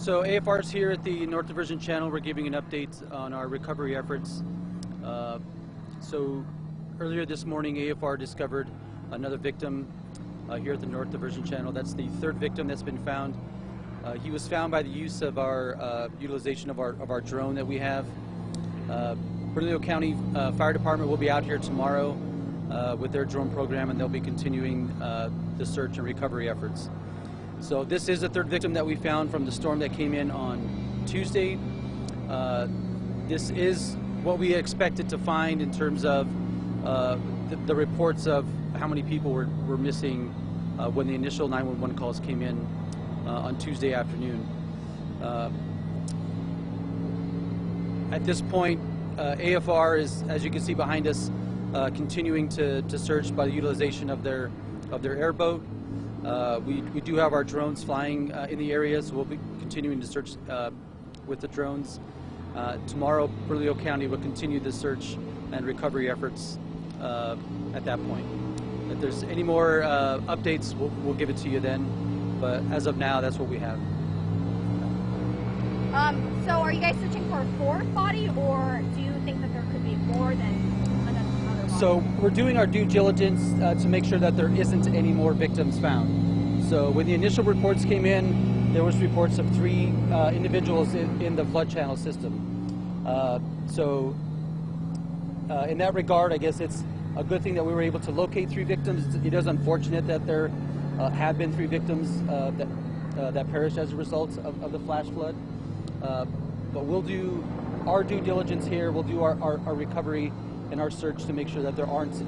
So AFR is here at the North Diversion Channel. We're giving an update on our recovery efforts. So earlier this morning, AFR discovered another victim here at the North Diversion Channel. That's the third victim that's been found. He was found by the use of our utilization of our drone that we have. Bernalillo County Fire Department will be out here tomorrow with their drone program, and they'll be continuing the search and recovery efforts. So this is the third victim that we found from the storm that came in on Tuesday. This is what we expected to find in terms of the reports of how many people were missing when the initial 911 calls came in on Tuesday afternoon. At this point, AFR is, as you can see behind us, continuing to search by the utilization of their airboat. We do have our drones flying in the area, so we'll be continuing to search with the drones. Tomorrow, Bernalillo County will continue the search and recovery efforts at that point. If there's any more updates, we'll give it to you then. But as of now, that's what we have. So are you guys searching for a fourth body, or do you think that there could be more than another body? So we're doing our due diligence to make sure that there isn't any more victims found. So when the initial reports came in, there was reports of 3 individuals in the flood channel system. In that regard, I guess it's a good thing that we were able to locate 3 victims. It is unfortunate that there have been 3 victims that perished as a result of the flash flood. But we'll do our due diligence here. We'll do our recovery and our search to make sure that there aren't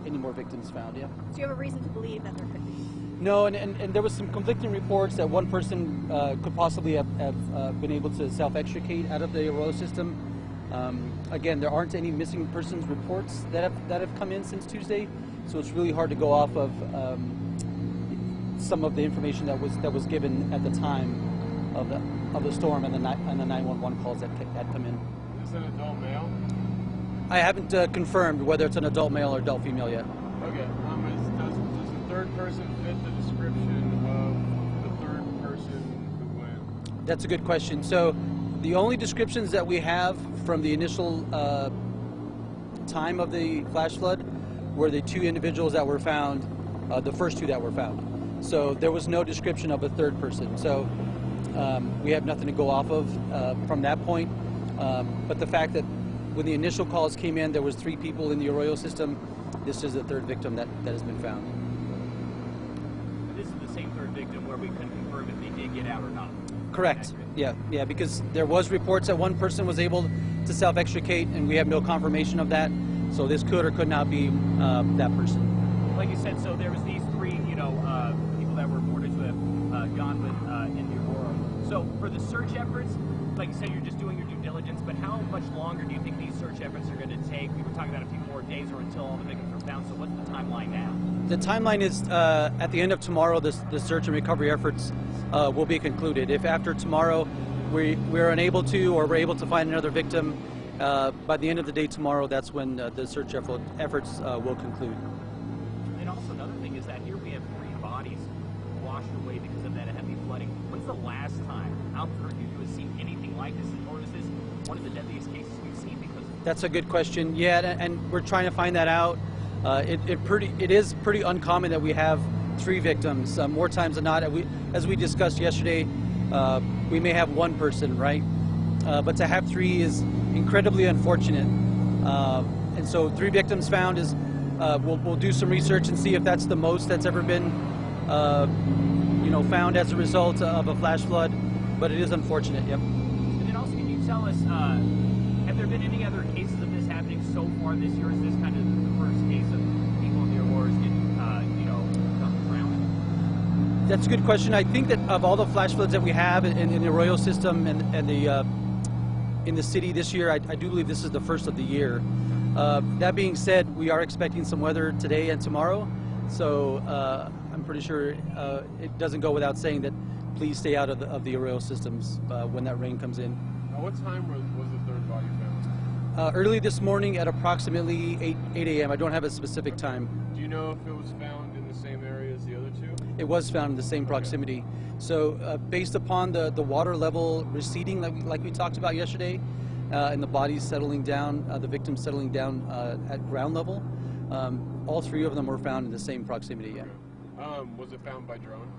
any more victims found. Yeah. Do you have a reason to believe that there could be? No, and there was some conflicting reports that one person could possibly have been able to self-extricate out of the Arroyo system. Again, there aren't any missing persons reports that have come in since Tuesday, so it's really hard to go off of some of the information that was given at the time of the storm and the 911 calls that had come in. Is it an adult male? I haven't confirmed whether it's an adult male or adult female yet. Okay. Does the third person fit the description of the third person who went? That's a good question. So the only descriptions that we have from the initial time of the flash flood were the 2 individuals that were found, the first 2 that were found. So there was no description of a third person. So we have nothing to go off of from that point. But the fact that when the initial calls came in, there was 3 people in the Arroyo system. This is the third victim that has been found. This is the same third victim where we couldn't confirm if they did get out or not. Correct. Yeah, because there was reports that one person was able to self-extricate, and we have no confirmation of that. So this could or could not be that person. Like you said, so there was these 3, people that were reported to have gone in the Aurora. So for the search efforts, like you said, you're just doing your due diligence, but how much longer do you think these search efforts are going to take? We were talking about a few more days or until all the victims are found, so what's the timeline now? The timeline is at the end of tomorrow, the search and recovery efforts will be concluded. If after tomorrow we're unable to, or we're able to find another victim, by the end of the day tomorrow, that's when the search efforts will conclude. And also another thing is that here we have 3 bodies washed away because of that heavy flooding. When's the last time out there you have seen anything like this, or is this one of the deadliest cases we've seen because of? That's a good question. Yeah, and we're trying to find that out. It is pretty uncommon that we have 3 victims. More times than not, as we discussed yesterday, we may have 1 person, right? But to have 3 is incredibly unfortunate. And so 3 victims found is we'll do some research and see if that's the most that's ever been found as a result of a flash flood. But it is unfortunate. Yep. And then also, can you tell us, have there been any other cases of this happening so far this year? Is this kind of the first case of people in the Auroras getting, drowned? That's a good question. I think that of all the flash floods that we have in the Arroyo system and in the city this year, I do believe this is the first of the year. That being said, we are expecting some weather today and tomorrow, so I'm pretty sure it doesn't go without saying that please stay out of the Arroyo systems when that rain comes in. What time was the third body found? Early this morning at approximately 8 a.m. I don't have a specific time. Do you know if it was found in the same area as the other 2? It was found in the same proximity. So based upon the water level receding, like we talked about yesterday, and the bodies settling down, the victims settling down at ground level, all three of them were found in the same proximity. Yeah. Was it found by drone?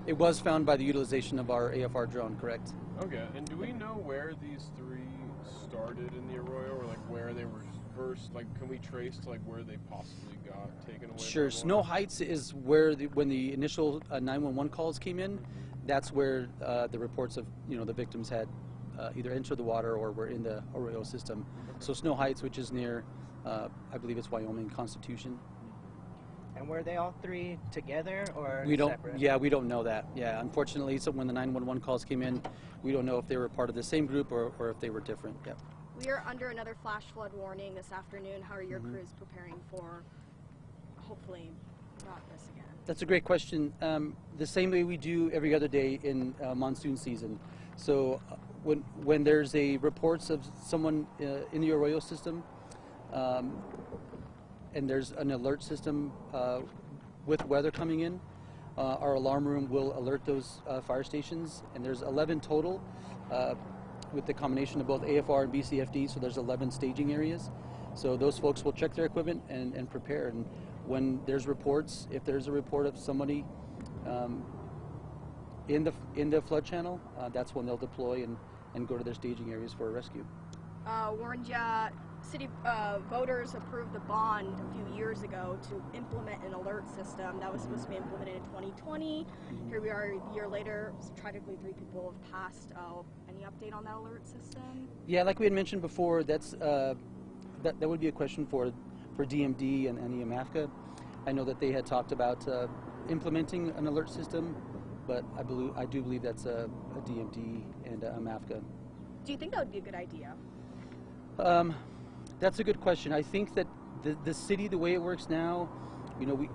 It was found by the utilization of our AFR drone, correct? Okay, and do we know where these three started in the arroyo, or like where they were first? Like, can we trace to like where they possibly got taken away? Sure. Snow Heights is where when the initial 911 calls came in. That's where the reports of the victims had either entered the water or were in the arroyo system. So Snow Heights, which is near, I believe it's Wyoming Constitution. And were they all three together or we don't. separate? Yeah, we don't know that. Yeah, unfortunately, so when the 911 calls came in, we don't know if they were part of the same group or if they were different. Yeah. We are under another flash flood warning this afternoon. How are your crews preparing for, hopefully, not this again? That's a great question. The same way we do every other day in monsoon season. So when there's a reports of someone in the arroyo system, and there's an alert system with weather coming in, our alarm room will alert those fire stations, and there's 11 total with the combination of both AFR and BCFD, so there's 11 staging areas. So those folks will check their equipment and prepare. And when there's reports, if there's a report of somebody in the flood channel, that's when they'll deploy and go to their staging areas for a rescue. Warned ya, city voters approved the bond a few years ago to implement an alert system that was supposed to be implemented in 2020. Here we are a year later. Tragically, 3 people have passed. Any update on that alert system? Yeah, like we had mentioned before, that's that would be a question for DMD and the AMAFCA. I know that they had talked about implementing an alert system, but I do believe that's a DMD and a AMAFCA. Do you think that would be a good idea? That's a good question. I think that the city, the way it works now,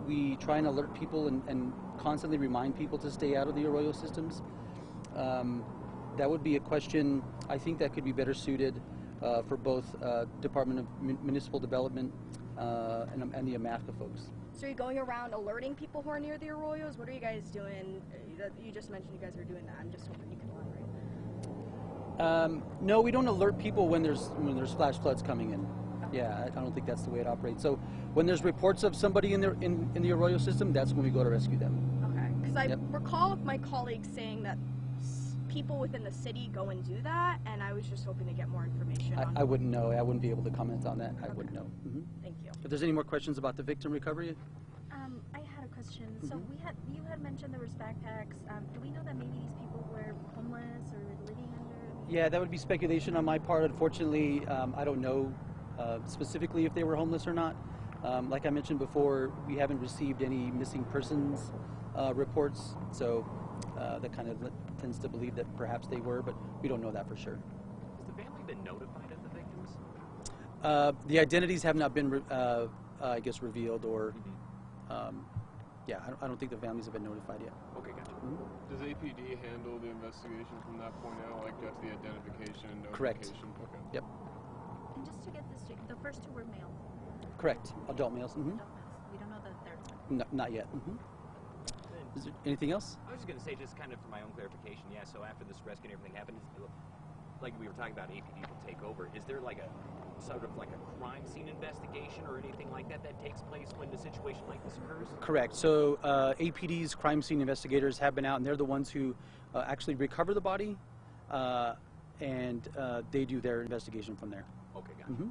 we try and alert people and constantly remind people to stay out of the arroyo systems. That would be a question, I think, that could be better suited for both Department of Municipal Development and the AMAFCA folks. So you're going around alerting people who are near the arroyos? What are you guys doing? You just mentioned you guys are doing that. I'm just hoping you can elaborate. No, we don't alert people when there's flash floods coming in. Yeah, I don't think that's the way it operates. So when there's reports of somebody in the arroyo system, that's when we go to rescue them. Okay, because I recall my colleagues saying that people within the city go and do that, and I was just hoping to get more information on I wouldn't know. I wouldn't be able to comment on that. I wouldn't know. Thank you. If there's any more questions about the victim recovery? I had a question. So you had mentioned there was backpacks. Do we know that maybe these people were homeless or living under? Yeah, that would be speculation on my part. Unfortunately, I don't know specifically if they were homeless or not. Like I mentioned before, we haven't received any missing persons reports, so that kind of tends to believe that perhaps they were, but we don't know that for sure. Has the family been notified of the victims? The identities have not been, I guess, revealed, or yeah, I don't think the families have been notified yet. Okay, gotcha. Does APD handle the investigation from that point out, like just the identification and notification? Correct. Okay. Yep. And just to get this straight, the first 2 were male. Correct. Adult males. Adult males. We don't know the third one. Not yet. Is there anything else? I was just going to say, just kind of for my own clarification, yeah, so after this rescue and everything happened, like we were talking about, APD will take over. Is there like a sort of like a crime scene investigation or anything like that takes place when the situation like this occurs? Correct. So APD's crime scene investigators have been out, and they're the ones who actually recover the body, and they do their investigation from there. Okay, gotcha.